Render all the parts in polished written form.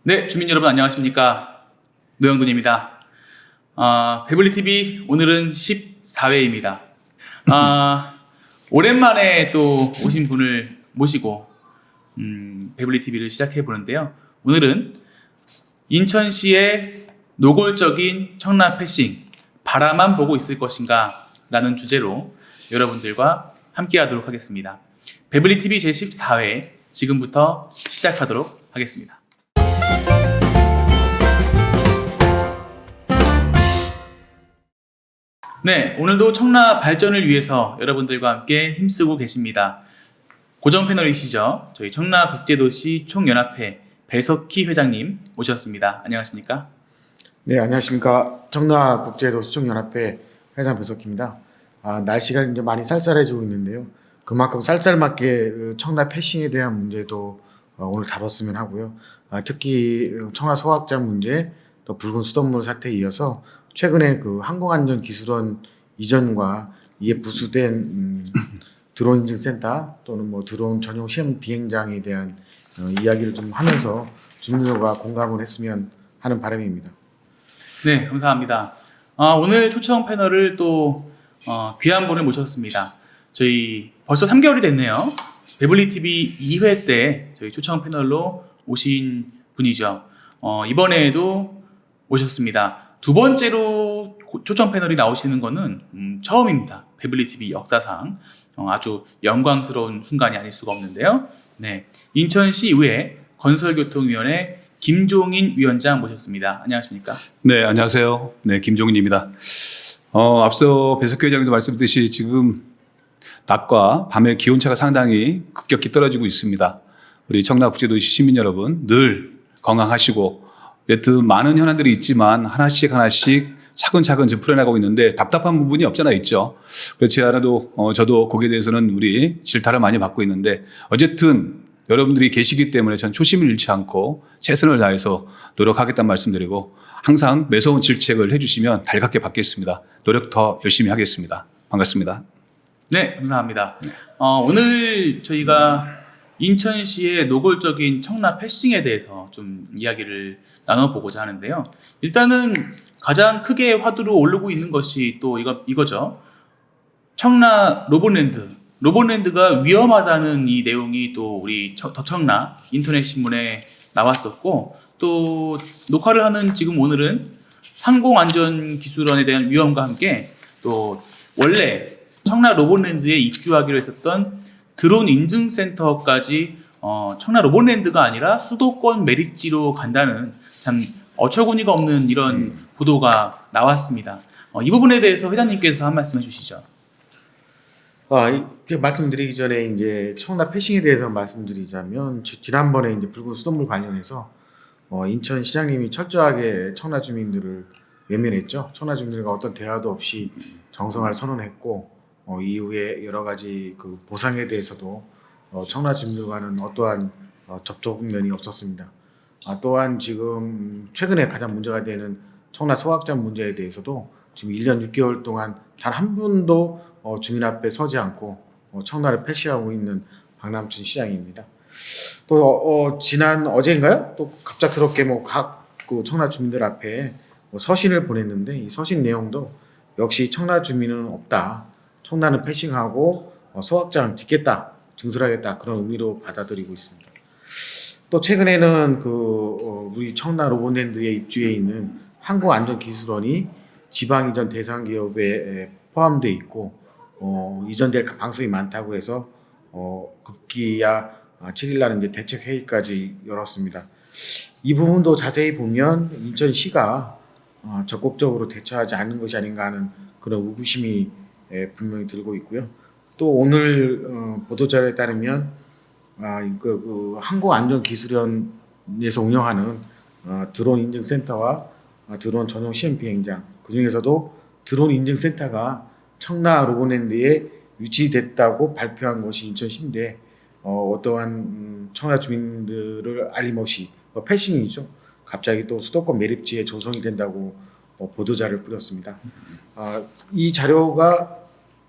네, 주민 여러분 안녕하십니까? 노영돈입니다. 배블리TV 오늘은 14회입니다. 오랜만에 또 오신 분을 모시고 배블리TV를 시작해 보는데요. 오늘은 인천시의 노골적인 청라 패싱, 바라만 보고 있을 것인가 라는 주제로 여러분들과 함께 하도록 하겠습니다. 배블리TV 제14회 지금부터 시작하도록 하겠습니다. 네, 오늘도 청라 발전을 위해서 여러분들과 함께 힘쓰고 계십니다. 고정 패널이시죠? 저희 청라국제도시 총연합회 배석희 회장님 모셨습니다. 안녕하십니까? 네, 안녕하십니까. 청라국제도시총연합회 회장 배석희입니다. 날씨가 이제 많이 쌀쌀해지고 있는데요. 그만큼 쌀쌀맞게 청라 패싱에 대한 문제도 오늘 다뤘으면 하고요. 특히 청라 소각장 문제, 또 붉은 수돗물 사태에 이어서 최근에 그 항공안전기술원 이전과 이에 부수된 드론 인증센터 또는 뭐 드론 전용 시험 비행장에 대한 이야기를 좀 하면서 주민들과 공감을 했으면 하는 바람입니다. 네, 감사합니다. 오늘 초청 패널을 또 귀한 분을 모셨습니다. 저희 벌써 3개월이 됐네요. 배블리TV 2회 때 저희 초청 패널로 오신 분이죠. 이번에도 오셨습니다. 두 번째로 초청 패널이 나오시는 거는 처음입니다. 배블리TV 역사상 아주 영광스러운 순간이 아닐 수가 없는데요. 네, 인천시의회 건설교통위원회 김종인 위원장 모셨습니다. 안녕하십니까? 네, 안녕하세요. 네, 김종인입니다. 앞서 배석희 회장님도 말씀드렸듯이 지금 낮과 밤의 기온차가 상당히 급격히 떨어지고 있습니다. 우리 청라국제도시 시민 여러분 늘 건강하시고 여튼 많은 현안들이 있지만 하나씩 차근차근 좀 풀어나가고 있는데 답답한 부분이 없잖아 있죠. 그렇지 않아도 저도 거기에 대해서는 우리 질타를 많이 받고 있는데 어쨌든 여러분들이 계시기 때문에 전 초심을 잃지 않고 최선을 다해서 노력하겠다는 말씀드리고 항상 매서운 질책을 해주시면 달갑게 받겠습니다. 노력 더 열심히 하겠습니다. 반갑습니다. 네, 감사합니다. 오늘 저희가 인천시의 노골적인 청라 패싱에 대해서 좀 이야기를 나눠보고자 하는데요. 일단은 가장 크게 화두로 오르고 있는 것이 또 이거죠. 청라 로봇랜드. 로봇랜드가 위험하다는 이 내용이 또 우리 더 청라 인터넷 신문에 나왔었고, 또 녹화를 하는 지금 오늘은 항공안전기술원에 대한 위험과 함께 또 원래 청라 로봇랜드에 입주하기로 했었던 드론 인증센터까지 청라 로봇랜드가 아니라 수도권 매립지로 간다는 참 어처구니가 없는 이런 보도가 나왔습니다. 이 부분에 대해서 회장님께서 한 말씀 해주시죠. 말씀드리기 전에 이제 청라 패싱에 대해서 말씀드리자면 지난번에 이제 붉은 수돗물 관련해서 인천 시장님이 철저하게 청라 주민들을 외면했죠. 청라 주민들과 어떤 대화도 없이 정성을 선언했고 이후에 여러 가지 그 보상에 대해서도 청라 주민들과는 어떠한 접촉면이 없었습니다. 또한 지금 최근에 가장 문제가 되는 청라 소각장 문제에 대해서도 지금 1년 6개월 동안 단 한 분도 주민 앞에 서지 않고 청라를 패싱하고 있는 박남춘 시장입니다. 또 지난 어제인가요? 또 갑작스럽게 각 그 청라 주민들 앞에 서신을 보냈는데 이 서신 내용도 역시 청라 주민은 없다. 청라는 패싱하고 소각장 짓겠다, 증설하겠다 그런 의미로 받아들이고 있습니다. 또 최근에는 우리 청라 로봇랜드에 입주해 있는 항공안전기술원이 지방이전 대상 기업에 포함되어 있고 이전될 가능성이 많다고 해서 급기야 7일날 이제 대책 회의까지 열었습니다. 이 부분도 자세히 보면 인천시가 적극적으로 대처하지 않는 것이 아닌가 하는 그런 의구심이 분명히 들고 있고요. 또 오늘 보도자료에 따르면 그 항공안전기술원에서 운영하는 드론 인증센터와 드론 전용 시험 비행장, 그 중에서도 드론 인증센터가 청라 로봇랜드에 위치됐다고 발표한 것이 인천시인데 어떠한 청라 주민들을 알림없이 패싱이죠. 갑자기 또 수도권 매립지에 조성이 된다고 보도자료를 뿌렸습니다. 이 자료가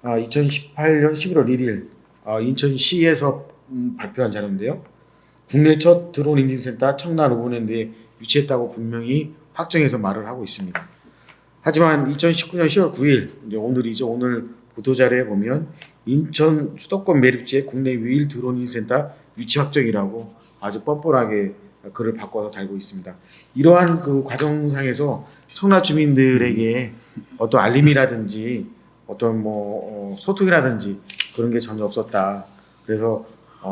2018년 11월 1일 인천시에서 발표한 자료인데요. 국내 첫 드론 인증센터 청라 로보랜드에 위치했다고 분명히 확정해서 말을 하고 있습니다. 하지만 2019년 10월 9일 이제 오늘이죠. 오늘 보도자료에 보면 인천 수도권 매립지의 국내 유일 드론 인증센터 위치 확정이라고 아주 뻔뻔하게 글을 바꿔서 달고 있습니다. 이러한 그 과정상에서 청라 주민들에게 어떤 알림이라든지 어떤 소통이라든지 그런 게 전혀 없었다. 그래서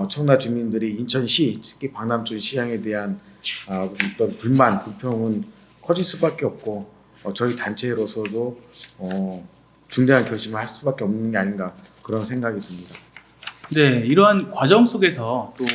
청라 주민들이 인천시 특히 박남춘 시장에 대한 어떤 불만, 불평은 커질 수밖에 없고 저희 단체로서도 중대한 결심을 할 수밖에 없는 게 아닌가 그런 생각이 듭니다. 네, 이러한 과정 속에서 또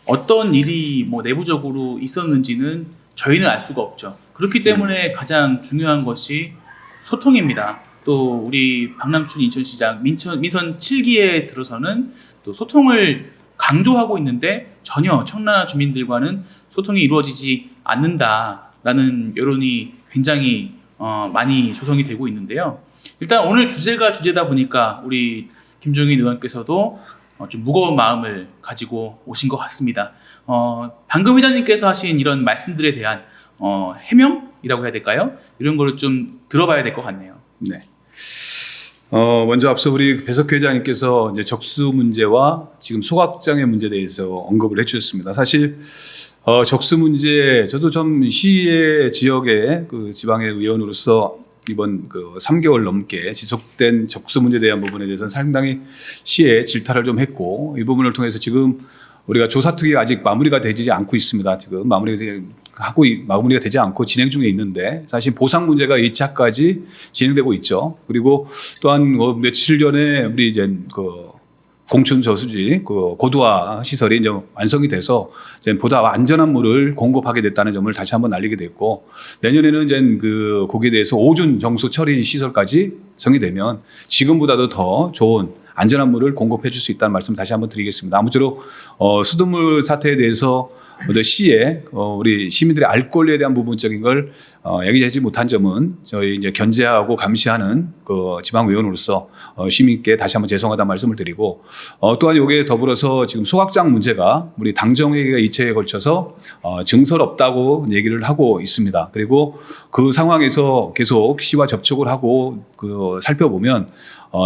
어떤 일이 뭐 내부적으로 있었는지는 저희는 알 수가 없죠. 그렇기 때문에 가장 중요한 것이 소통입니다. 또 우리 박남춘 인천시장 민선 7기에 들어서는 또 소통을 강조하고 있는데 전혀 청라 주민들과는 소통이 이루어지지 않는다라는 여론이 굉장히 많이 조성이 되고 있는데요. 일단 오늘 주제가 주제다 보니까 우리 김종인 의원께서도 좀 무거운 마음을 가지고 오신 것 같습니다. 방금 회장님께서 하신 이런 말씀들에 대한 해명이라고 해야 될까요? 이런 거를 좀 들어봐야 될 것 같네요. 네. 먼저 앞서 우리 배석회 회장님께서 이제 적수 문제와 지금 소각장의 문제에 대해서 언급을 해주셨습니다. 사실 적수 문제 저도 좀 시의 지역의 그 지방의 의원으로서 이번 그 3개월 넘게 지속된 적수 문제에 대한 부분에 대해서는 상당히 시에 질타를 좀 했고 이 부분을 통해서 지금 우리가 조사 특위가 아직 마무리가 되지 않고 있습니다. 지금 마무리가 되지 않고 진행 중에 있는데 사실 보상 문제가 2차까지 진행되고 있죠. 그리고 또한 며칠 전에 우리 이제 그 공춘 저수지 그 고도화 시설이 이제 완성이 돼서 이제 보다 안전한 물을 공급하게 됐다는 점을 다시 한번 알리게 됐고 내년에는 이제 그 거기에 대해서 오존 정수 처리 시설까지 성의되면 지금보다도 더 좋은 안전한 물을 공급해 줄 수 있다는 말씀 다시 한번 드리겠습니다. 아무쪼록 수돗물 사태에 대해서 시에 우리 시민들의 알 권리에 대한 부분적인 걸 얘기하지 못한 점은 저희 이제 견제하고 감시하는 그 지방 의원으로서 시민께 다시 한번 죄송하다는 말씀을 드리고 또한 여기에 더불어서 지금 소각장 문제가 우리 당정회의가 2차에 걸쳐서 증설 없다고 얘기를 하고 있습니다. 그리고 그 상황에서 계속 시와 접촉을 하고 그 살펴보면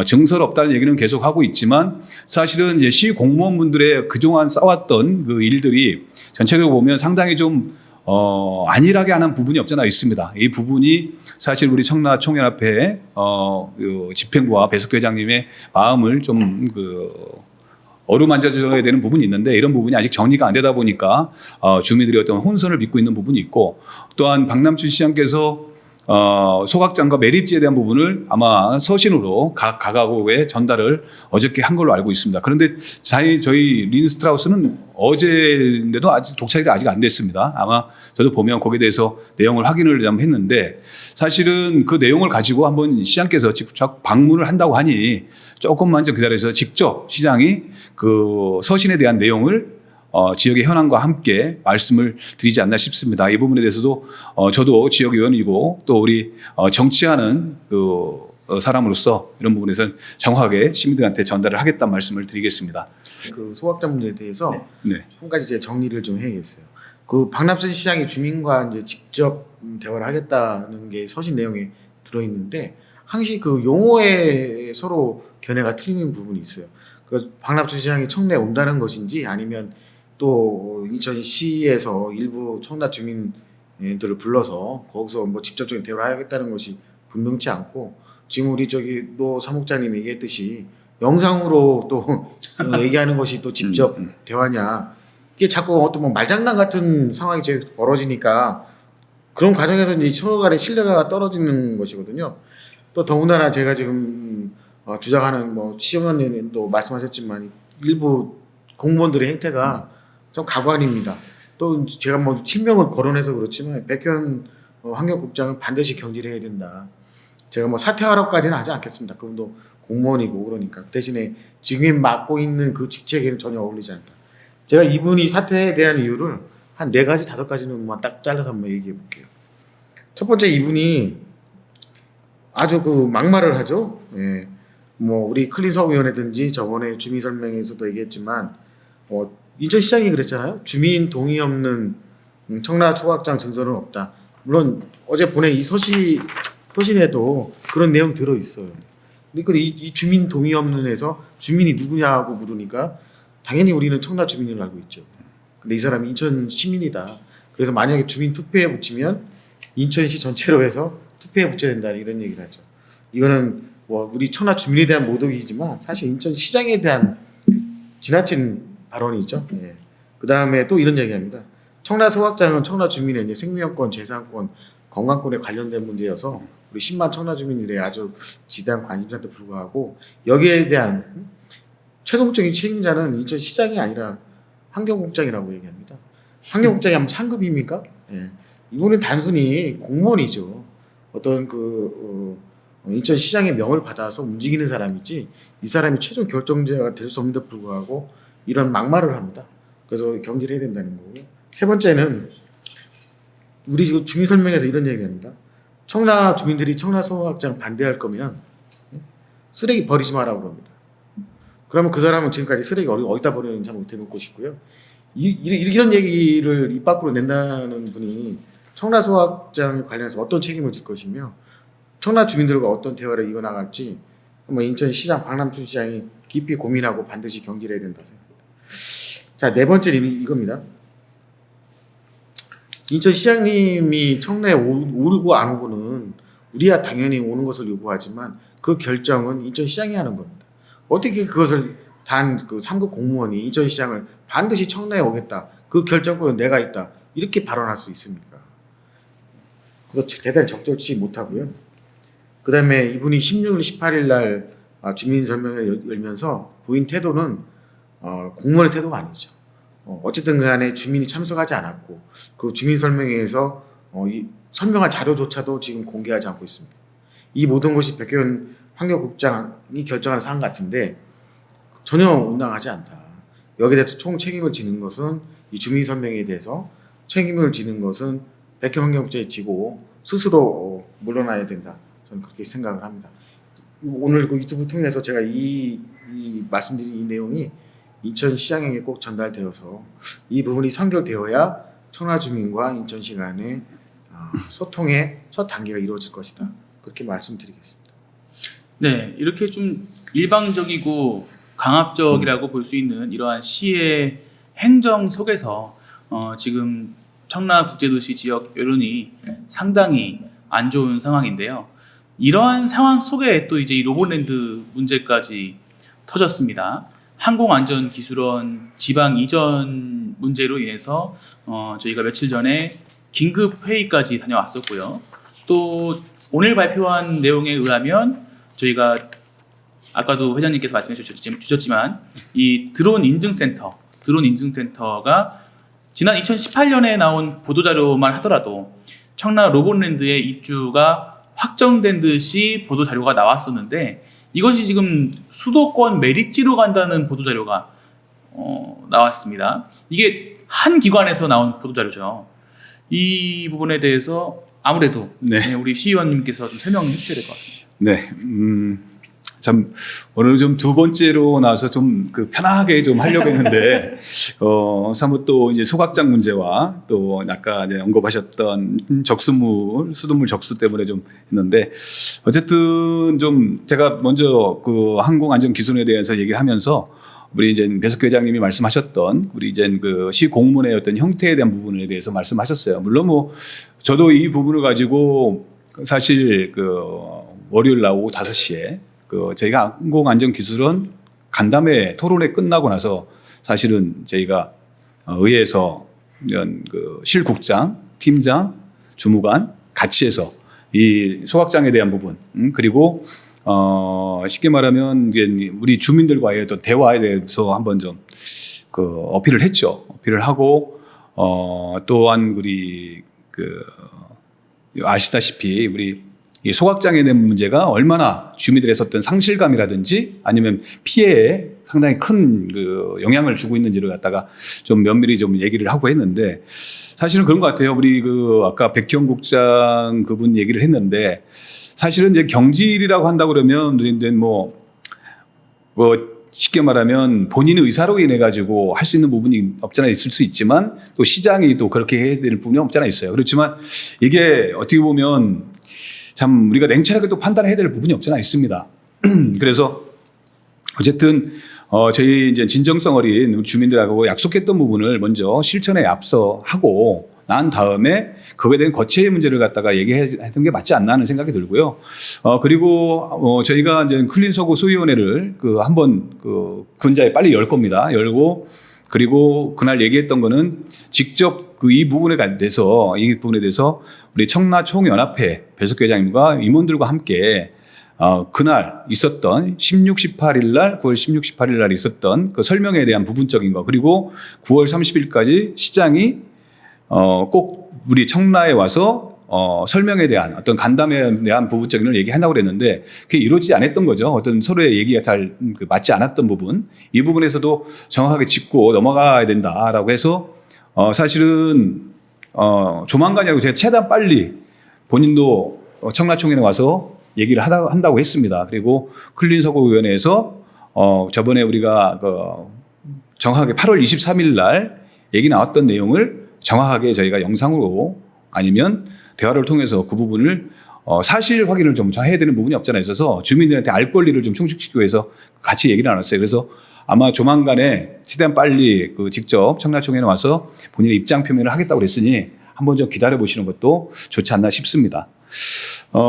증설 없다는 얘기는 계속 하고 있지만 사실은 이제 시 공무원분들의 그동안 쌓았던 그 일들이 전체적으로 보면 상당히 좀 안일하게 하는 부분이 없잖아 있습니다. 이 부분이 사실 우리 청라 총연합회 집행부와 배석회 회장님의 마음을 좀 어루만져줘야 되는 부분이 있는데 이런 부분이 아직 정리가 안 되다 보니까 주민들이 어떤 혼선을 빚고 있는 부분이 있고 또한 박남춘 시장께서 소각장과 매립지에 대한 부분을 아마 서신으로 각 가구에 전달을 어저께 한 걸로 알고 있습니다. 그런데 저희 린스트라우스는 어제인데도 아직 독차지가 아직 안 됐습니다. 아마 저도 보면 거기에 대해서 내용을 확인을 좀 했는데 사실은 그 내용을 가지고 한번 시장께서 직접 방문을 한다고 하니 조금만 좀 기다려서 직접 시장이 그 서신에 대한 내용을 지역의 현황과 함께 말씀을 드리지 않나 싶습니다. 이 부분에 대해서도 저도 지역 의원이고 또 우리 정치하는 그 사람으로서 이런 부분에서는 정확하게 시민들한테 전달을 하겠다는 말씀을 드리겠습니다. 그 소각장 문제에 대해서 네. 한 가지 이제 정리를 좀 해야겠어요. 그 박남춘 시장이 주민과 이제 직접 대화를 하겠다는 게 서신 내용에 들어 있는데 항시 그 용어에 서로 견해가 틀리는 부분이 있어요. 그 박남춘 시장이 청내에 온다는 것인지 아니면 또 인천시에서 일부 청라 주민들을 불러서 거기서 뭐 직접적인 대화를 하겠다는 것이 분명치 않고 지금 우리 노 사무국장님이 얘기했듯이 영상으로 또 얘기하는 것이 또 직접 대화냐 이게 자꾸 어떤 뭐 말장난 같은 상황이 벌어지니까 그런 과정에서 이제 서로 간의 신뢰가 떨어지는 것이거든요. 또 더군다나 제가 지금 주장하는 뭐 시의원님도 말씀하셨지만 일부 공무원들의 행태가 좀 가관입니다. 또 제가 뭐 친명을 거론해서 그렇지만 백현 환경국장은 반드시 경질해야 된다. 제가 뭐 사퇴하라고까지는 하지 않겠습니다. 그분도 공무원이고 그러니까 대신에 지금 맡고 있는 그 직책에는 전혀 어울리지 않다. 제가 이분이 사퇴에 대한 이유를 한 4가지 5가지는 딱 잘라서 한번 얘기해 볼게요. 첫 번째 이분이 아주 그 막말을 하죠. 예. 뭐 우리 클린서위원회든지 저번에 주민설명에서도 얘기했지만 인천시장이 그랬잖아요. 주민 동의 없는 청라 소각장 증설은 없다. 물론 어제 보낸 이 서신에도 그런 내용 들어 있어요. 그러니까 이 주민 동의 없는에서 주민이 누구냐고 물으니까 당연히 우리는 청라 주민으로 알고 있죠. 근데 이 사람이 인천 시민이다. 그래서 만약에 주민 투표에 붙이면 인천시 전체로 해서 투표에 붙여야 된다 이런 얘기를 하죠. 이거는 뭐 우리 청라 주민에 대한 모독이지만 사실 인천시장에 대한 지나친 발언이죠. 예. 그 다음에 또 이런 얘기합니다. 청라 소각장은 청라 주민의 이제 생명권, 재산권, 건강권에 관련된 문제여서 우리 10만 청라 주민들의 아주 지대한 관심사한테 불구하고 여기에 대한 최종적인 책임자는 인천시장이 아니라 환경국장이라고 얘기합니다. 환경국장이 하면 상급입니까? 예. 이분은 단순히 공무원이죠. 어떤 인천시장의 명을 받아서 움직이는 사람이지 이 사람이 최종 결정자가 될 수 없는데 불구하고 이런 막말을 합니다. 그래서 경질해야 된다는 거고요. 세 번째는 우리 지금 주민 설명에서 이런 얘기합니다. 청라 주민들이 청라 소각장 반대할 거면 쓰레기 버리지 마라고 그럽니다. 그러면 그 사람은 지금까지 쓰레기 어디다 버리는지 잘 못해놓고 싶고요. 이런 얘기를 입 밖으로 낸다는 분이 청라 소각장에 관련해서 어떤 책임을 질 것이며 청라 주민들과 어떤 대화를 이어나갈지 인천시장 박남춘 시장이 깊이 고민하고 반드시 경질해야 된다 생각합니다. 자, 네 번째는 이겁니다. 인천시장님이 청라에 오고 안 오고는 우리야 당연히 오는 것을 요구하지만 그 결정은 인천시장이 하는 겁니다. 어떻게 그것을 단 그 3급 공무원이 인천시장을 반드시 청라에 오겠다. 그 결정권은 내가 있다. 이렇게 발언할 수 있습니까? 그래서 대단히 적절치 못하고요. 그 다음에 이분이 16일, 18일 날 주민 설명회를 열면서 보인 태도는 공무원의 태도가 아니죠. 어쨌든 간에 주민이 참석하지 않았고 그 주민 설명회에서 이 설명한 자료조차도 지금 공개하지 않고 있습니다. 이 모든 것이 백교현 환경국장이 결정하는 사안 같은데 전혀 온당하지 않다. 여기에 대해서 총 책임을 지는 것은 이 주민 설명회에 대해서 책임을 지는 것은 백교현 환경국장이 지고 스스로 물러나야 된다. 저는 그렇게 생각을 합니다. 오늘 그 유튜브 통해서 제가 이 말씀드린 이 내용이 인천시장에게 꼭 전달되어서 이 부분이 선결되어야 청라 주민과 인천시 간의 소통의 첫 단계가 이루어질 것이다. 그렇게 말씀드리겠습니다. 네, 이렇게 좀 일방적이고 강압적이라고 볼 수 있는 이러한 시의 행정 속에서 지금 청라국제도시 지역 여론이 상당히 안 좋은 상황인데요. 이러한 상황 속에 또 이제 이 로봇랜드 문제까지 터졌습니다. 항공안전기술원 지방 이전 문제로 인해서 저희가 며칠 전에 긴급 회의까지 다녀왔었고요. 또 오늘 발표한 내용에 의하면 저희가 아까도 회장님께서 말씀해 주셨지만 이 드론 인증센터가 지난 2018년에 나온 보도자료만 하더라도 청라 로봇랜드의 입주가 확정된 듯이 보도자료가 나왔었는데 이것이 지금 수도권 매립지로 간다는 보도자료가 나왔습니다. 이게 한 기관에서 나온 보도자료죠. 이 부분에 대해서 아무래도 우리 시의원님께서 좀 설명해 주셔야 될 것 같습니다. 네, 참 오늘 좀 두 번째로 나와서 좀 편하게 좀 하려고 했는데 사뭇 또 이제 소각장 문제와 또 아까 이제 언급하셨던 수돗물 적수 때문에 좀 했는데 어쨌든 좀 제가 먼저 그 항공안전기준에 대해서 얘기를 하면서 우리 이제 배석규 회장님이 말씀하셨던 우리 이제 그 시 공문의 어떤 형태에 대한 부분에 대해서 말씀하셨어요. 물론 뭐 저도 이 부분을 가지고 사실 월요일 날 오후 5시에 저희가 항공안전기술원 간담회 토론회 끝나고 나서 사실은 저희가 의회에서 실국장, 팀장, 주무관 같이 해서 이 소각장에 대한 부분 그리고 쉽게 말하면 이제 우리 주민들과의 어떤 대화에 대해서 한번 좀 어필을 했죠. 어필을 하고 또한 우리 아시다시피 우리 이 소각장에 대한 문제가 얼마나 주민들의 어떤 상실감이라든지 아니면 피해에 상당히 큰 영향을 주고 있는지를 갖다가 좀 면밀히 좀 얘기를 하고 했는데 사실은 그런 것 같아요. 우리 아까 백현 국장 그분 얘기를 했는데 사실은 이제 경질이라고 한다 그러면 쉽게 말하면 본인의 의사로 인해 가지고 할 수 있는 부분이 없잖아 있을 수 있지만 또 시장이 또 그렇게 해야 될 부분이 없잖아 있어요. 그렇지만 이게 어떻게 보면 참 우리가 냉철하게 또 판단해야 될 부분이 없잖아 있습니다. 그래서 어쨌든 저희 이제 진정성 어린 주민들하고 약속했던 부분을 먼저 실천에 앞서 하고 난 다음에 그거에 대한 거치의 문제를 갖다가 얘기했던 게 맞지 않나 하는 생각이 들고요. 그리고 저희가 이제 클린 서구 소위원회를 한번 근자에 빨리 열 겁니다. 열고 그리고 그날 얘기했던 거는 직접 이 부분에 대해서 우리 청라총연합회 배석교 회장님과 임원들과 함께 그날 있었던 16, 18일 날 9월 16, 18일 날 있었던 그 설명에 대한 부분적인 거 그리고 9월 30일까지 시장이 꼭 우리 청라에 와서 설명에 대한 어떤 간담회에 대한 부분적인 걸 얘기한다고 그랬는데 그게 이루어지지 않았던 거죠. 어떤 서로의 얘기가 잘 맞지 않았던 부분 이 부분에서도 정확하게 짚고 넘어가야 된다라고 해서 사실은 조만간이라고 제가 최대한 빨리 본인도 청라총회에 와서 얘기를 한다고 했습니다. 그리고 클린서구위원회에서 저번에 우리가 정확하게 8월 23일 날 얘기 나왔던 내용을 정확하게 저희가 영상으로 아니면 대화를 통해서 그 부분을 사실 확인을 좀 해야 되는 부분이 없잖아 있어서 주민들한테 알 권리를 좀 충족시키기 위해서 같이 얘기를 나눴어요. 그래서 아마 조만간에 최대한 빨리 직접 청라총회에 와서 본인의 입장 표명을 하겠다고 그랬으니 한번 좀 기다려 보시는 것도 좋지 않나 싶습니다.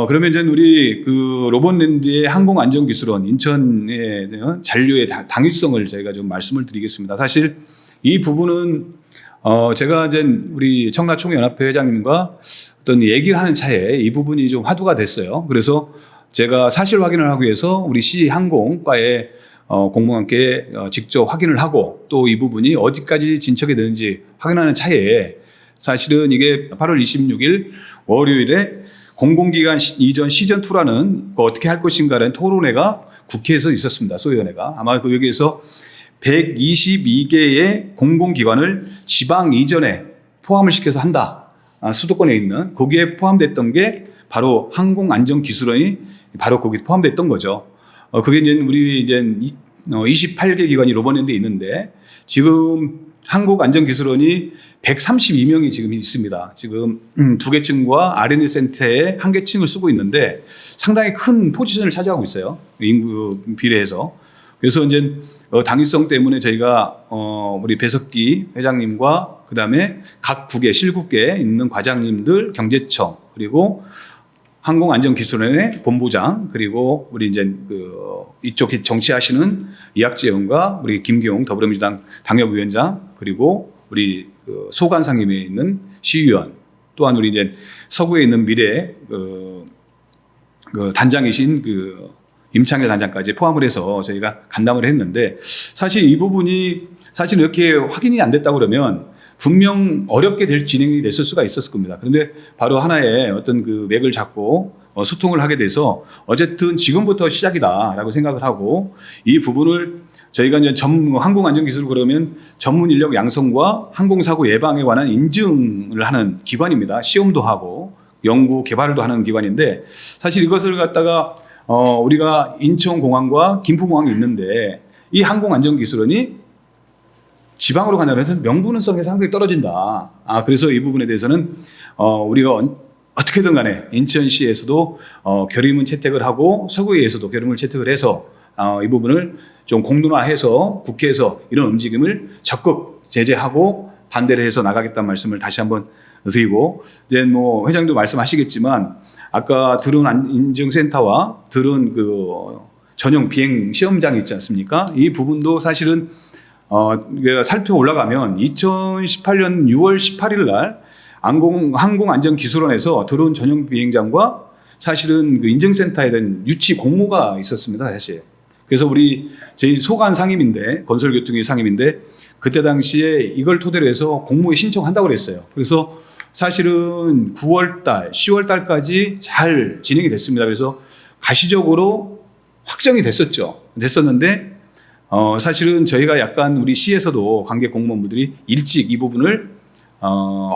그러면 이제 우리 로봇랜드의 항공안전기술원 인천에 대한 잔류의 당위성을 저희가 좀 말씀을 드리겠습니다. 사실 이 부분은 제가 이제 우리 청라총연합회 회장님과 어떤 얘기를 하는 차에 이 부분이 좀 화두가 됐어요. 그래서 제가 사실 확인을 하기 위해서 우리 시항공과의 공무원께 직접 확인을 하고 또 이 부분이 어디까지 진척이 되는지 확인하는 차에 사실은 이게 8월 26일 월요일에 공공기관 이전 시즌2라는 어떻게 할 것인가라는 토론회가 국회에서 있었습니다. 소위원회가. 아마 여기에서 122개의 공공기관을 지방 이전에 포함을 시켜서 한다. 수도권에 있는 거기에 포함됐던 게 바로 항공안전기술원이 바로 거기에 포함됐던 거죠. 그게 이제 우리 이제 28개 기관이 로봇랜드에 있는데 지금 한국안전기술원이 132명이 지금 있습니다. 지금 2개 층과 R&D 센터에 1개 층을 쓰고 있는데 상당히 큰 포지션을 차지하고 있어요. 인구 비례해서. 그래서 이제 당위성 때문에 저희가 우리 배석기 회장님과 그다음에 각 국의 실국계에 있는 과장님들, 경제청 그리고 항공안전기술원의 본부장 그리고 우리 이제 이쪽 정치하시는 이학재 의원과 우리 김기용 더불어민주당 당협위원장 그리고 우리 소관상임에 있는 시의원 또한 우리 이제 서구에 있는 미래 단장이신 임창일 단장까지 포함을 해서 저희가 간담을 했는데 사실 이 부분이 사실 이렇게 확인이 안 됐다고 그러면 분명 어렵게 진행이 됐을 수가 있었을 겁니다. 그런데 바로 하나의 어떤 맥을 잡고 소통을 하게 돼서 어쨌든 지금부터 시작이다라고 생각을 하고 이 부분을 저희가 이제 항공안전기술 그러면 전문 인력 양성과 항공사고 예방에 관한 인증을 하는 기관입니다. 시험도 하고 연구 개발도 하는 기관인데 사실 이것을 갖다가 우리가 인천공항과 김포공항이 있는데 이 항공안전기술원이 지방으로 간다고 해서 명분성이 상당히 떨어진다. 그래서 이 부분에 대해서는 우리가 어떻게든 간에 인천시에서도 결의문 채택을 하고 서구에서도 결의문을 채택을 해서 이 부분을 좀 공론화해서 국회에서 이런 움직임을 적극 제재하고 반대를 해서 나가겠다는 말씀을 다시 한번 드리고 이제 회장도 말씀하시겠지만 아까 드론 인증센터와 드론 전용 비행 시험장이 있지 않습니까? 이 부분도 사실은 살펴 올라가면 2018년 6월 18일 날 항공안전기술원에서 드론 전용 비행장과 사실은 인증센터에 대한 유치 공모가 있었습니다, 사실. 그래서 저희 소관 상임인데, 건설교통위 상임인데, 그때 당시에 이걸 토대로 해서 공모에 신청한다고 그랬어요. 그래서 사실은 9월달, 10월달까지 잘 진행이 됐습니다. 그래서 가시적으로 확정이 됐었는데, 사실은 저희가 약간 우리 시에서도 관계 공무원분들이 일찍 이 부분을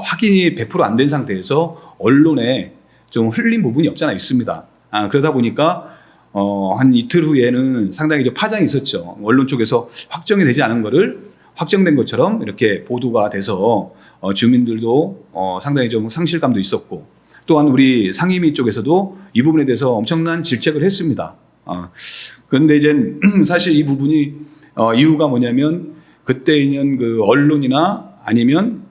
확인이 100% 안 된 상태에서 언론에 좀 흘린 부분이 없잖아 있습니다. 그러다 보니까 한 이틀 후에는 상당히 좀 파장이 있었죠. 언론 쪽에서 확정이 되지 않은 거를 확정된 것처럼 이렇게 보도가 돼서 주민들도 상당히 좀 상실감도 있었고, 또한 우리 상임위 쪽에서도 이 부분에 대해서 엄청난 질책을 했습니다. 그런데 이제 사실 이 부분이 이유가 뭐냐면 그때 있는 그 언론이나 아니면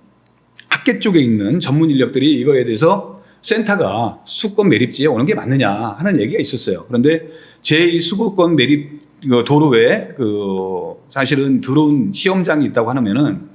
학계 쪽에 있는 전문 인력들이 이거에 대해서 센터가 수도권 매립지에 오는 게 맞느냐 하는 얘기가 있었어요. 그런데 제2 수도권 매립 도로에 사실은 들어온 시험장이 있다고 하면은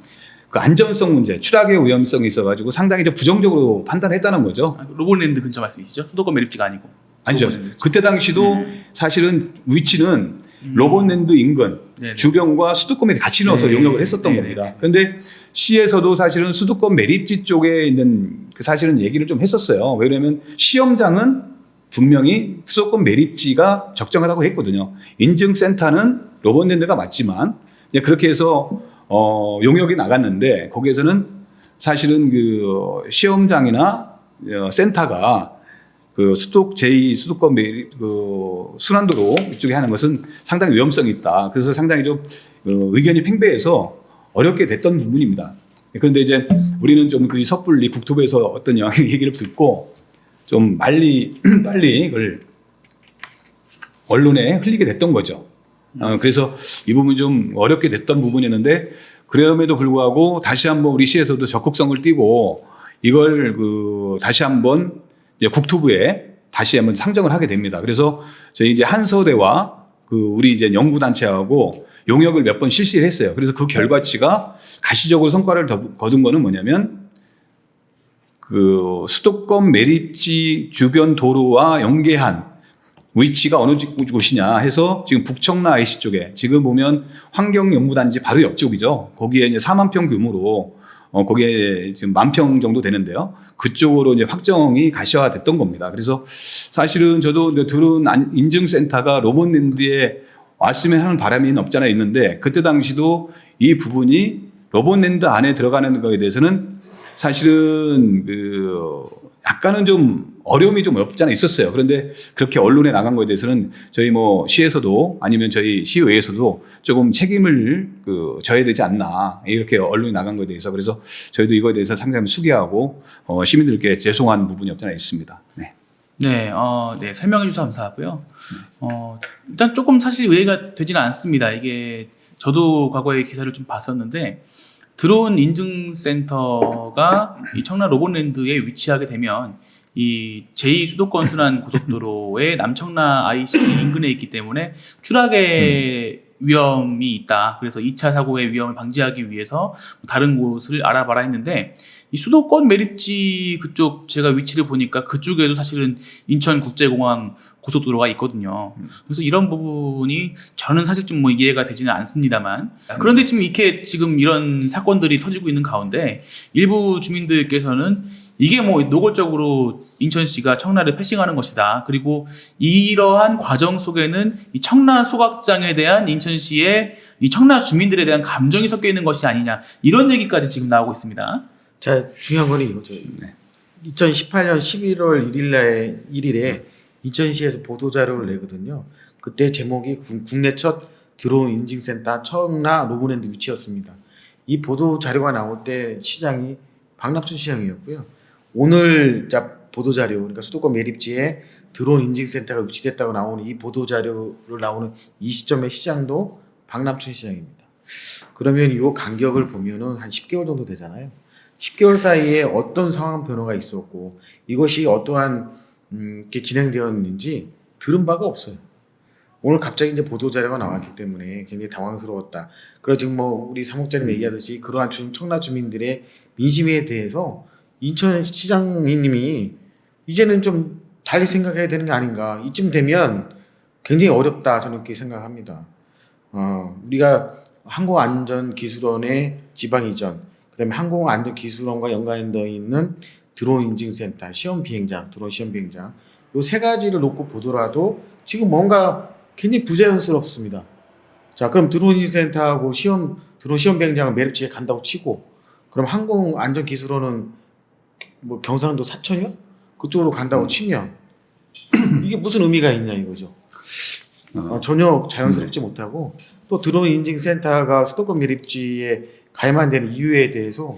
그 안전성 문제, 추락의 위험성이 있어가지고 상당히 좀 부정적으로 판단했다는 거죠. 로봇랜드 근처 말씀이시죠? 수도권 매립지가 아니고. 아니죠. 그때 당시도 사실은 위치는 로봇랜드 인근 네네. 주변과 수도권 매립 같이 넣어서 네. 용역을 했었던 네네. 겁니다. 그런데 시에서도 사실은 수도권 매립지 쪽에 있는 그 사실은 얘기를 좀 했었어요. 왜냐하면 시험장은 분명히 수도권 매립지가 적정하다고 했거든요. 인증센터는 로봇랜드가 맞지만 그렇게 해서 용역이 나갔는데 거기에서는 사실은 그 시험장이나 센터가 그 제2 수도권 매립 순환도로 이쪽에 하는 것은 상당히 위험성이 있다. 그래서 상당히 좀 의견이 팽배해서 어렵게 됐던 부분입니다. 그런데 이제 우리는 좀 그 섣불리 국토부에서 어떤 얘기를 듣고 좀 빨리 그걸 언론에 흘리게 됐던 거죠. 그래서 이 부분이 좀 어렵게 됐던 부분이었는데 그럼에도 불구하고 다시 한번 우리 시에서도 적극성을 띠고 이걸 다시 한번 이제 국토부에 다시 한번 상정을 하게 됩니다. 그래서 저희 이제 한서대와 우리 이제 연구단체하고 용역을 몇 번 실시를 했어요. 그래서 그 결과치가 가시적으로 성과를 거둔 거는 뭐냐면 수도권 매립지 주변 도로와 연계한 위치가 어느 곳이냐 해서 지금 북청라 IC 쪽에 지금 보면 환경연구단지 바로 옆쪽이죠. 거기에 이제 4만 평 규모로 거기에 지금 10,000평 정도 되는데요. 그쪽으로 이제 확정이 가시화됐던 겁니다. 그래서 사실은 저도 들은 인증센터가 로봇랜드에 왔으면 하는 바람이 없잖아 있는데 그때 당시도 이 부분이 로봇랜드 안에 들어가는 거에 대해서는 사실은 약간은 좀 어려움이 좀 없지 않아 있었어요. 그런데 그렇게 언론에 나간 거에 대해서는 저희 시에서도 아니면 저희 시의회에서도 조금 책임을 져야 되지 않나 이렇게 언론이 나간 거에 대해서 그래서 저희도 이거에 대해서 상당히 수기하고 시민들께 죄송한 부분이 없지 않아 있습니다. 네. 네, 네, 설명해 주셔서 감사하고요. 일단 조금 사실 이해가 되지는 않습니다. 이게 저도 과거에 기사를 좀 봤었는데 드론 인증센터가 이 청라 로봇랜드에 위치하게 되면 이 제2 수도권 순환 고속도로의 남청라 IC 인근에 있기 때문에 추락의 위험이 있다. 그래서 2차 사고의 위험을 방지하기 위해서 다른 곳을 알아봐라 했는데 이 수도권 매립지 그쪽 제가 위치를 보니까 그쪽에도 사실은 인천국제공항 고속도로가 있거든요. 그래서 이런 부분이 저는 사실 좀 이해가 되지는 않습니다만 그런데 지금 이런 사건들이 터지고 있는 가운데 일부 주민들께서는 이게 노골적으로 인천시가 청라를 패싱하는 것이다. 그리고 이러한 과정 속에는 이 청라 소각장에 대한 인천시의 이 청라 주민들에 대한 감정이 섞여 있는 것이 아니냐 이런 얘기까지 지금 나오고 있습니다. 자, 중요한 건 이거죠. 2018년 11월 1일에 인천시에서 보도자료를 내거든요. 그때 제목이 국내 첫 드론 인증센터 청라 로봇랜드 위치였습니다. 이 보도자료가 나올 때 시장이 박남춘 시장이었고요. 오늘 보도자료, 그러니까 수도권 매립지에 드론 인증센터가 위치됐다고 나오는 이 보도자료를 나오는 이 시점의 시장도 박남춘 시장입니다. 그러면 이 간격을 보면은 한 10개월 정도 되잖아요. 10개월 사이에 어떤 상황 변화가 있었고 이것이 어떠한 이렇게 진행되었는지 들은 바가 없어요. 오늘 갑자기 이제 보도자료가 나왔기 때문에 굉장히 당황스러웠다. 그리고 지금 우리 사목장님 얘기하듯이 그러한 청라 주민들의 민심에 대해서 인천시장님이 이제는 좀 달리 생각해야 되는 게 아닌가. 이쯤 되면 굉장히 어렵다. 저는 그렇게 생각합니다. 우리가 항공안전기술원의 지방이전, 그다음에 항공안전기술원과 연관되어 있는 드론 인증센터, 드론 시험 비행장, 이 세 가지를 놓고 보더라도 지금 뭔가 굉장히 부자연스럽습니다. 자, 그럼 드론 인증센터하고 드론 시험 비행장은 매립지에 간다고 치고, 그럼 항공안전기술원은 경상도 사천이요? 그쪽으로 간다고 치면 이게 무슨 의미가 있냐 이거죠. 전혀 자연스럽지 못하고 또 드론 인증센터가 수도권 밀입지에 가야만 되는 이유에 대해서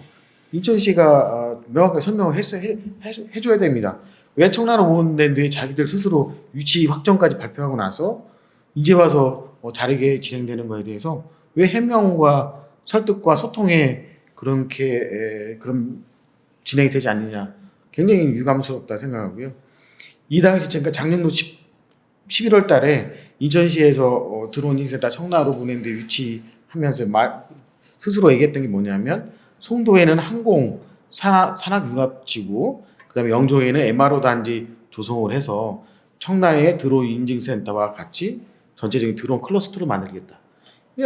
인천시가 명확하게 설명을 해줘야 됩니다. 왜 청라 로봇랜드에 자기들 스스로 위치 확정까지 발표하고 나서 이제 와서 다르게 진행되는 거에 대해서 왜 해명과 설득과 소통에 그런 진행이 되지 않느냐, 굉장히 유감스럽다 생각하고요. 이 당시 그러니까 작년도 11월 달에 인천시에서 드론 인증센터 청라 로봇랜드 위치하면서 스스로 얘기했던 게 뭐냐면 송도에는 항공 산학융합지구, 그다음에 영종에는 MRO 단지 조성을 해서 청라의 드론 인증센터와 같이 전체적인 드론 클러스터를 만들겠다.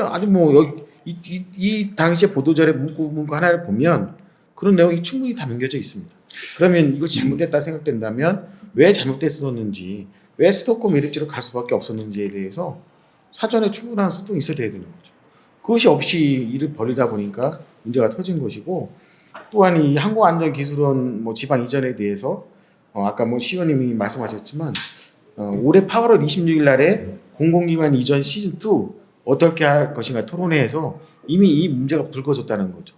아주 뭐 여기 이 당시의 보도자료 문구 하나를 보면 그런 내용이 충분히 담겨져 있습니다. 그러면 이것이 잘못됐다 생각된다면 왜 잘못됐었는지, 왜 수도권 밀입지로 갈 수밖에 없었는지에 대해서 사전에 충분한 소통이 있어야 되는 거죠. 그것이 없이 일을 벌이다 보니까 문제가 터진 것이고, 또한 이 항공안전기술원 지방 이전에 대해서 아까 시의원님이 말씀하셨지만 올해 8월 26일 날에 공공기관 이전 시즌2 어떻게 할 것인가 토론회에서 이미 이 문제가 불거졌다는 거죠.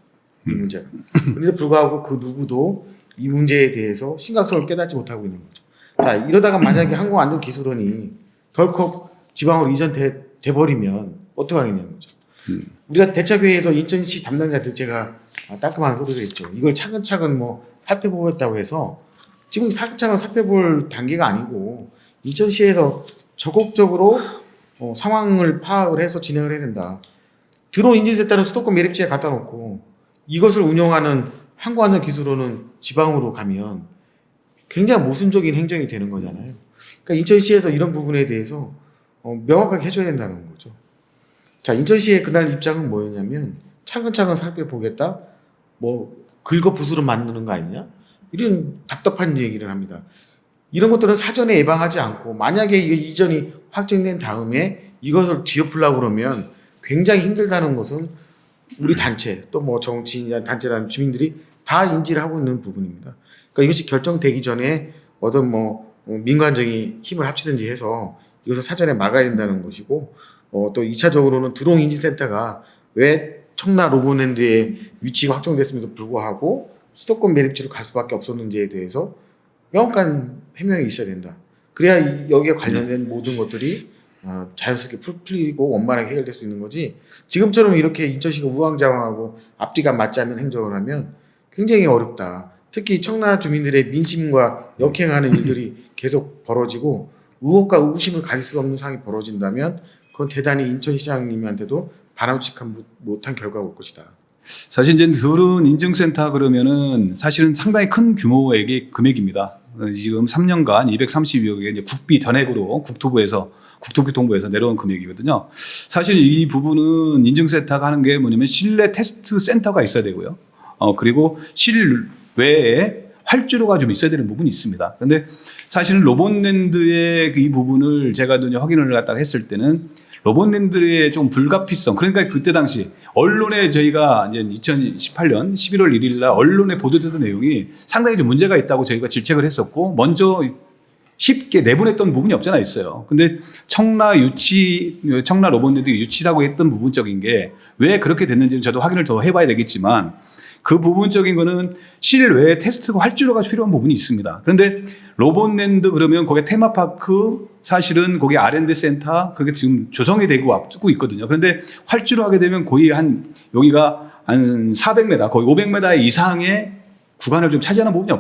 이 문제가. 그런데 불구하고 그 누구도 이 문제에 대해서 심각성을 깨닫지 못하고 있는 거죠. 자, 이러다가 만약에 항공안전기술원이 덜컥 지방으로 이전돼 버리면 어떻게 하겠냐는 거죠. 우리가 대책회의에서 인천시 담당자들 제가 따끔한 소리를 했죠. 이걸 차근차근 살펴보겠다고 해서 지금 차근차근 살펴볼 단계가 아니고 인천시에서 적극적으로 상황을 파악을 해서 진행을 해야 된다. 드론 인증센터는 수도권 밀입지에 갖다 놓고 이것을 운영하는 항공안전기술원은 지방으로 가면 굉장히 모순적인 행정이 되는 거잖아요. 그러니까 인천시에서 이런 부분에 대해서 명확하게 해줘야 된다는 거죠. 자, 인천시의 그날 입장은 뭐였냐면 차근차근 살펴보겠다. 긁어부스로 만드는 거 아니냐? 이런 답답한 얘기를 합니다. 이런 것들은 사전에 예방하지 않고 만약에 이전이 확정된 다음에 이것을 뒤엎으려고 그러면 굉장히 힘들다는 것은 우리 단체 또 정치인이나 단체라는 주민들이 다 인지를 하고 있는 부분입니다. 그러니까 이것이 결정되기 전에 어떤 민관적인 힘을 합치든지 해서 이것을 사전에 막아야 된다는 것이고, 또 2차적으로는 드론 인증센터가 왜 청라 로봇랜드의 위치가 확정됐음에도 불구하고 수도권 밀입지로 갈 수밖에 없었는지에 대해서 명확한 해명이 있어야 된다. 그래야 여기에 관련된 모든 것들이 자연스럽게 풀리고 원만하게 해결될 수 있는 거지, 지금처럼 이렇게 인천시가 우왕좌왕하고 앞뒤가 맞지 않는 행정을 하면 굉장히 어렵다. 특히 청라 주민들의 민심과 역행하는 일들이 계속 벌어지고 의혹과 의구심을 가릴 수 없는 상황이 벌어진다면 그건 대단히 인천시장님한테도 바람직한 못한 결과가 올 것이다. 사실 이제 드론 인증센터 그러면은 사실은 상당히 큰 규모의 금액입니다. 지금 3년간 230여 개 국비 전액으로 국토교통부에서 내려온 금액이거든요. 사실 이 부분은 인증센터가 하는 게 뭐냐면 실내 테스트 센터가 있어야 되고요. 그리고 실외에 활주로가 좀 있어야 되는 부분이 있습니다. 그런데 사실은 로봇랜드의 이 부분을 제가 확인을 갖다가 했을 때는 로봇랜드의 좀 불가피성, 그러니까 그때 당시 언론에 저희가 이제 2018년 11월 1일 날 언론에 보도되던 내용이 상당히 좀 문제가 있다고 저희가 질책을 했었고 먼저 쉽게 내보냈던 부분이 없잖아 있어요. 근데 청라 로봇랜드 유치라고 했던 부분적인 게 왜 그렇게 됐는지는 저도 확인을 더 해봐야 되겠지만 그 부분적인 거는 실외에 테스트가 활주로가 필요한 부분이 있습니다. 그런데 로봇랜드 그러면 거기에 테마파크 사실은 거기 R&D 센터 그게 지금 조성이 되고 앞두고 있거든요. 그런데 활주로 하게 되면 거의 여기가 한 400m 거의 500m 이상의 구간을 좀 차지하는 부분이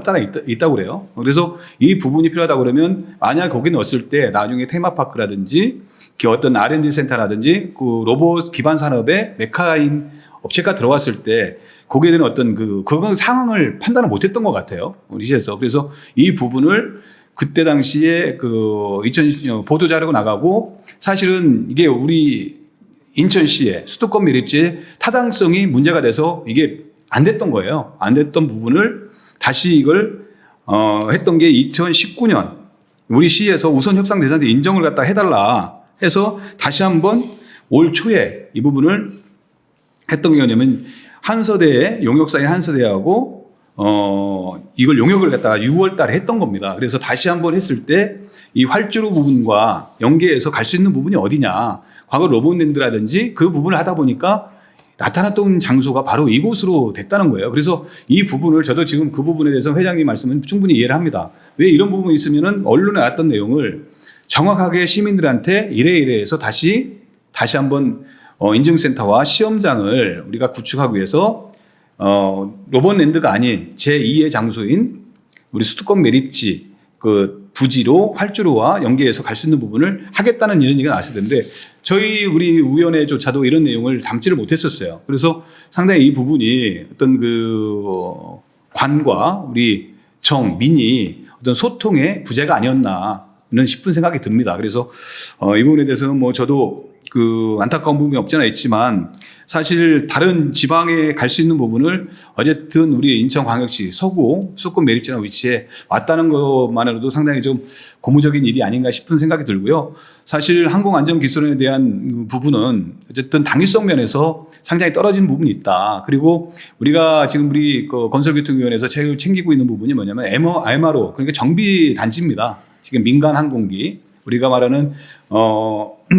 있다고 그래요. 그래서 이 부분이 필요하다고 그러면 만약 거기 넣었을 때 나중에 테마파크라든지 어떤 R&D 센터라든지 그 로봇 기반 산업의 메카인 업체가 들어왔을 때 거기에 대한 어떤 그건 상황을 판단을 못했던 것 같아요. 우리 시에서. 그래서 이 부분을 그때 당시에 2000 보도 자료가 나가고 사실은 이게 우리 인천시의 수도권 밀입지의 타당성이 문제가 돼서 이게 안 됐던 거예요. 안 됐던 부분을 다시 이걸 했던 게 2019년 우리 시에서 우선 협상 대상자 인정을 갖다 해달라 해서 다시 한번 올 초에 이 부분을 했던 게 뭐냐면 한서대에 용역사인 한서대하고 이걸 용역을 갖다가 6월 달에 했던 겁니다. 그래서 다시 한번 했을 때 이 활주로 부분과 연계해서 갈 수 있는 부분이 어디냐. 과거 로봇랜드라든지 그 부분을 하다 보니까 나타났던 장소가 바로 이곳으로 됐다는 거예요. 그래서 이 부분을 저도 지금 그 부분에 대해서 회장님 말씀은 충분히 이해를 합니다. 왜 이런 부분이 있으면은 언론에 나왔던 내용을 정확하게 시민들한테 이래 해서 다시 한번 인증센터와 시험장을 우리가 구축하기 위해서 로봇랜드가 아닌 제2의 장소인 우리 수도권 매립지 그 부지로 활주로와 연계해서 갈 수 있는 부분을 하겠다는 이런 얘기가 나왔을 텐데 우리 위원회조차도 이런 내용을 담지를 못했었어요. 그래서 상당히 이 부분이 어떤 그 관과 우리 민이 어떤 소통의 부재가 아니었나는 싶은 생각이 듭니다. 그래서 이 부분에 대해서는 뭐 저도 그 안타까운 부분이 없지 않아 있지만 사실 다른 지방에 갈 수 있는 부분을 어쨌든 우리 인천광역시 서구 수도권 매립지라는 위치에 왔다는 것만으로도 상당히 좀 고무적인 일이 아닌가 싶은 생각이 들고요. 사실 항공안전기술원에 대한 부분은 어쨌든 당위성 면에서 상당히 떨어진 부분이 있다. 그리고 우리가 지금 우리 그 건설교통위원회에서 제일 챙기고 있는 부분이 뭐냐면 MRO 그러니까 정비 단지입니다. 지금 민간 항공기 우리가 말하는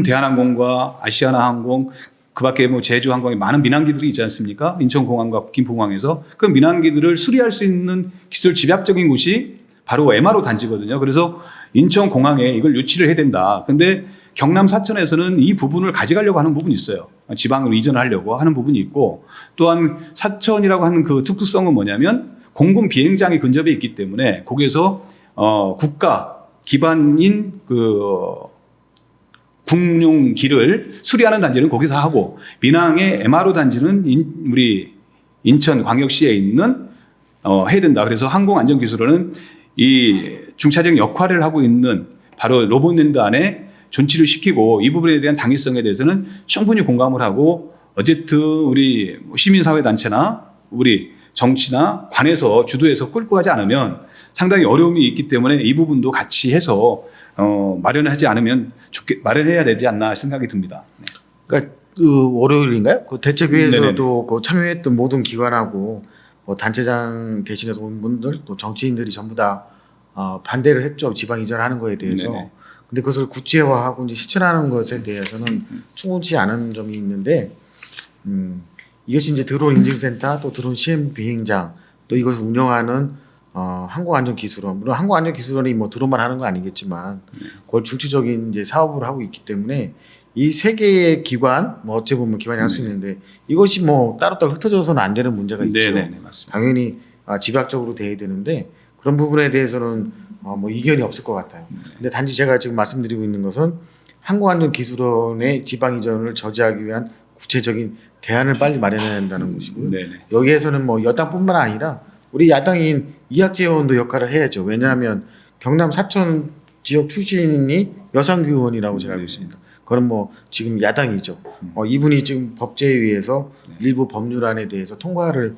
대한항공과 아시아나항공 그밖에 뭐 제주항공에 많은 민항기들이 있지 않습니까? 인천공항과 김포공항에서 그 민항기들을 수리할 수 있는 기술 집약적인 곳이 바로 MRO 단지거든요. 그래서 인천공항에 이걸 유치를 해야 된다. 근데 경남 사천에서는 이 부분을 가져가려고 하는 부분이 있어요. 지방으로 이전하려고 하는 부분이 있고 또한 사천이라고 하는 그 특수성은 뭐냐면 공군 비행장이 근접해 있기 때문에 거기에서 국가 기반인 그 군용기를 수리하는 단지는 거기서 하고 민항의 MRO 단지는 우리 인천광역시에 있는 해야 된다. 그래서 항공안전기술원은 이 중차적 역할을 하고 있는 바로 로봇랜드 안에 존치를 시키고 이 부분에 대한 당위성에 대해서는 충분히 공감을 하고 어쨌든 우리 시민사회단체나 우리 정치나 관에서 주도해서 끌고 가지 않으면 상당히 어려움이 있기 때문에 이 부분도 같이 해서 마련하지 않으면 마련해야 되지 않나 생각이 듭니다. 네. 그러니까 그 월요일인가요? 그 대책회의에서도 그 참여했던 모든 기관하고 뭐 단체장 대신해서 온 분들 또 정치인들이 전부 다 반대를 했죠. 지방 이전하는 거에 대해서. 네네. 근데 그것을 구체화하고 이제 실천하는 것에 대해서는 충분치 않은 점이 있는데 이것이 이제 드론 인증센터 또 드론 시험 비행장 또 이것을 운영하는 항공안전기술원 물론 항공안전기술원이 뭐 드론만 하는 건 아니겠지만 그걸 중추적인 이제 사업을 하고 있기 때문에 이 세 개의 기관 뭐 어찌 보면 기관이 할 수 있는데 이것이 뭐 따로따로 흩어져서는 안 되는 문제가 있죠. 네네, 맞습니다. 당연히 집약적으로 돼야 되는데 그런 부분에 대해서는 뭐 이견이 없을 것 같아요. 근데 단지 제가 지금 말씀드리고 있는 것은 항공안전기술원의 지방 이전을 저지하기 위한 구체적인 대안을 빨리 마련해야 한다는 것이고요. 네네. 여기에서는 뭐 여당뿐만 아니라 우리 야당인 이학재 의원도 역할을 해야죠. 왜냐하면 경남 사천 지역 출신이 여상규 의원이라고 제가 알고 있습니다. 그건 뭐 지금 야당이죠. 이분이 지금 법제위에서 일부 법률안에 대해서 통과를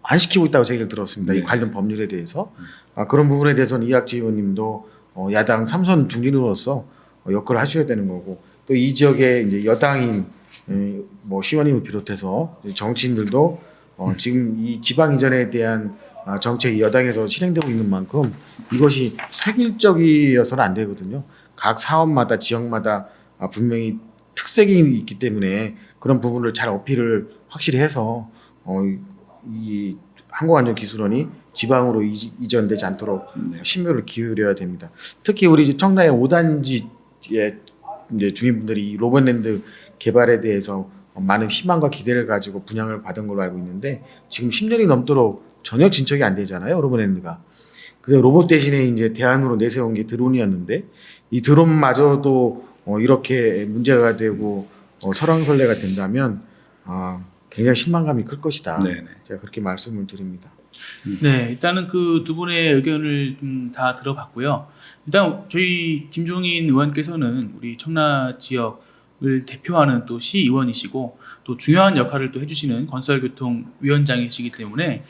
안 시키고 있다고 제기를 들었습니다. 이 관련 법률에 대해서. 그런 부분에 대해서는 이학재 의원님도 야당 3선 중진으로서 역할을 하셔야 되는 거고 또 이 지역에 이제 여당인 뭐 시원님을 비롯해서 정치인들도 지금 이 지방 이전에 대한 정책이 여당에서 실행되고 있는 만큼 이것이 획일적이어서는 안 되거든요. 각 사업마다 지역마다 분명히 특색이 있기 때문에 그런 부분을 잘 어필을 확실히 해서 이 항공안전기술원이 지방으로 이전되지 않도록 심혈을 기울여야 됩니다. 특히 우리 청라의 5단지의 이제 주민분들이 로봇랜드 개발에 대해서 많은 희망과 기대를 가지고 분양을 받은 걸로 알고 있는데 지금 10년이 넘도록 전혀 진척이 안 되잖아요, 로봇랜드가. 그래서 로봇 대신에 이제 대안으로 내세운 게 드론이었는데 이 드론마저도 이렇게 문제가 되고 설왕설래가 된다면 굉장히 실망감이 클 것이다. 네네. 제가 그렇게 말씀을 드립니다. 네, 일단은 그 두 분의 의견을 좀 다 들어봤고요. 일단 저희 김종인 의원께서는 우리 청라 지역을 대표하는 또 시의원이시고 또 중요한 역할을 또 해주시는 건설교통위원장이시기 때문에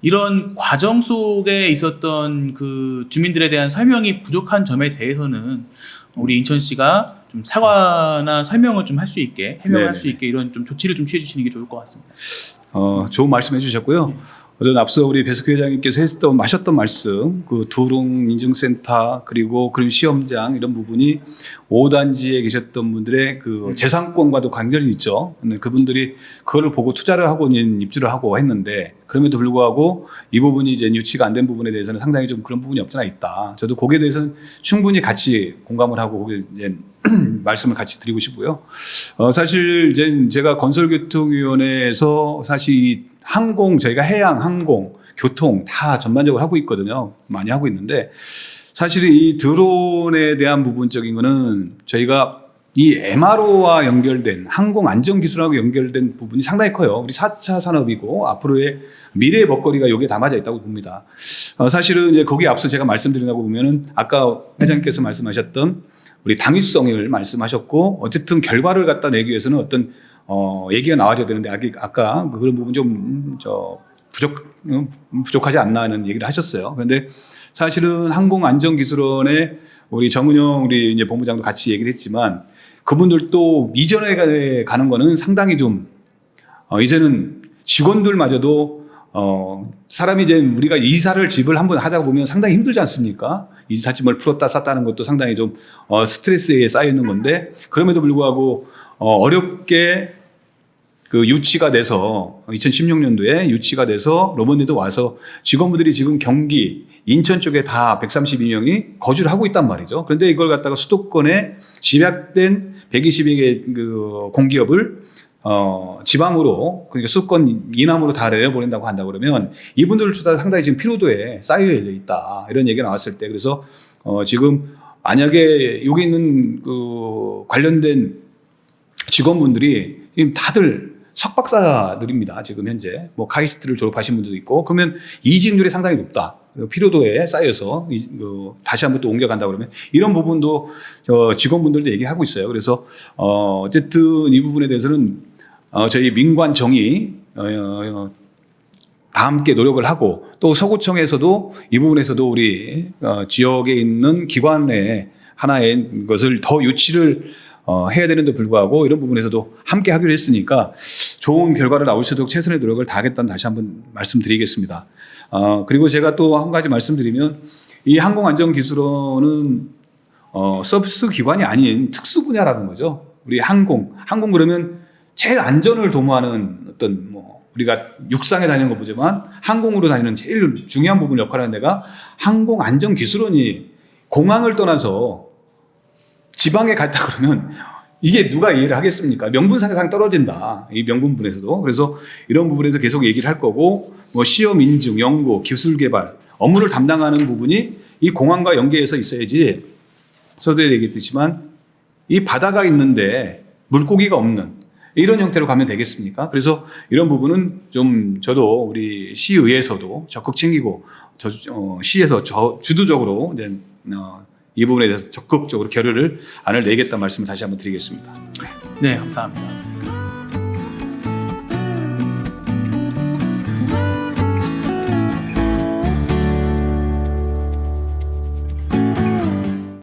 이런 과정 속에 있었던 그 주민들에 대한 설명이 부족한 점에 대해서는 우리 인천시가 좀 사과나 설명을 좀 할 수 있게 해명할 수 있게 이런 좀 조치를 좀 취해 주시는 게 좋을 것 같습니다. 좋은 말씀 해주셨고요. 어떤 앞서 우리 배석회 회장님께서 하셨던 말씀, 그 두릉 인증센터 그리고 그런 시험장 이런 부분이 5단지에 계셨던 분들의 그 재산권과도 관련이 있죠. 근데 그분들이 그거를 보고 투자를 하고 입주를 하고 했는데 그럼에도 불구하고 이 부분이 이제 유치가 안 된 부분에 대해서는 상당히 좀 그런 부분이 없잖아 있다. 저도 거기에 대해서는 충분히 같이 공감을 하고 거기에 이제 말씀을 같이 드리고 싶고요. 사실 이제 제가 건설교통위원회에서 사실 이 항공 저희가 해양, 항공, 교통 다 전반적으로 하고 있거든요. 많이 하고 있는데 사실 이 드론에 대한 부분적인 거는 저희가 이 MRO와 연결된 항공 안전 기술하고 연결된 부분이 상당히 커요. 우리 4차 산업이고 앞으로의 미래의 먹거리가 여기에 담아져 있다고 봅니다. 사실은 이제 거기에 앞서 제가 말씀드린다고 보면은 아까 회장님께서 말씀하셨던 우리 당위성을 말씀하셨고 어쨌든 결과를 갖다 내기 위해서는 어떤 얘기가 나와줘야 되는데 아까 그런 부분 좀 부족하지 않나 하는 얘기를 하셨어요. 그런데 사실은 항공안전기술원에 우리 정은영 우리 이제 본부장도 같이 얘기를 했지만 그분들도 이전에 가는 거는 상당히 좀 이제는 직원들마저도 사람이 이제 우리가 이사를 집을 한번 하다 보면 상당히 힘들지 않습니까? 이사짐을 풀었다 쌌다는 것도 상당히 좀 스트레스에 쌓여 있는 건데 그럼에도 불구하고 어렵게 그 유치가 돼서 2016년도에 유치가 돼서 로봇네도 와서 직원분들이 지금 경기 인천 쪽에 다 132명이 거주를 하고 있단 말이죠. 그런데 이걸 갖다가 수도권에 집약된 120여 개 그 공기업을 지방으로 그러니까 수도권 이남으로 다 내려보낸다고 한다 그러면 이분들조차 상당히 지금 피로도에 쌓여져 있다 이런 얘기가 나왔을 때 그래서 지금 만약에 여기 있는 그 관련된 직원분들이 지금 다들 석박사들입니다. 지금 현재 뭐 카이스트를 졸업하신 분들도 있고 그러면 이직률이 상당히 높다. 피로도에 쌓여서 다시 한번 또 옮겨간다 그러면 이런 부분도 직원분들도 얘기하고 있어요. 그래서 어쨌든 이 부분에 대해서는 저희 민관정이 다 함께 노력을 하고 또 서구청에서도 이 부분에서도 우리 지역에 있는 기관의 하나의 것을 더 유치를 해야 되는데 불구하고 이런 부분에서도 함께 하기로 했으니까 좋은 결과를 나올 수 있도록 최선의 노력을 다하겠다는 다시 한번 말씀드리겠습니다. 그리고 제가 또 한 가지 말씀드리면 이 항공안전기술원은 서비스 기관이 아닌 특수 분야라는 거죠. 우리 항공 그러면 제일 안전을 도모하는 어떤 뭐 우리가 육상에 다니는 거 보지만 항공으로 다니는 제일 중요한 부분 역할을 하는 데가 항공안전기술원이 공항을 떠나서 지방에 갔다 그러면 이게 누가 이해를 하겠습니까? 명분상상 떨어진다. 이 명분분에서도. 그래서 이런 부분에서 계속 얘기를 할 거고 뭐 시험 인증, 연구, 기술 개발 업무를 담당하는 부분이 이 공항과 연계해서 있어야지 서두에 얘기했듯이만 이 바다가 있는데 물고기가 없는 이런 형태로 가면 되겠습니까? 그래서 이런 부분은 좀 저도 우리 시의회에서도 적극 챙기고 시에서 주도적으로 이제 이 부분에 대해서 적극적으로 안을 내겠다는 말씀을 다시 한번 드리겠습니다. 네, 감사합니다.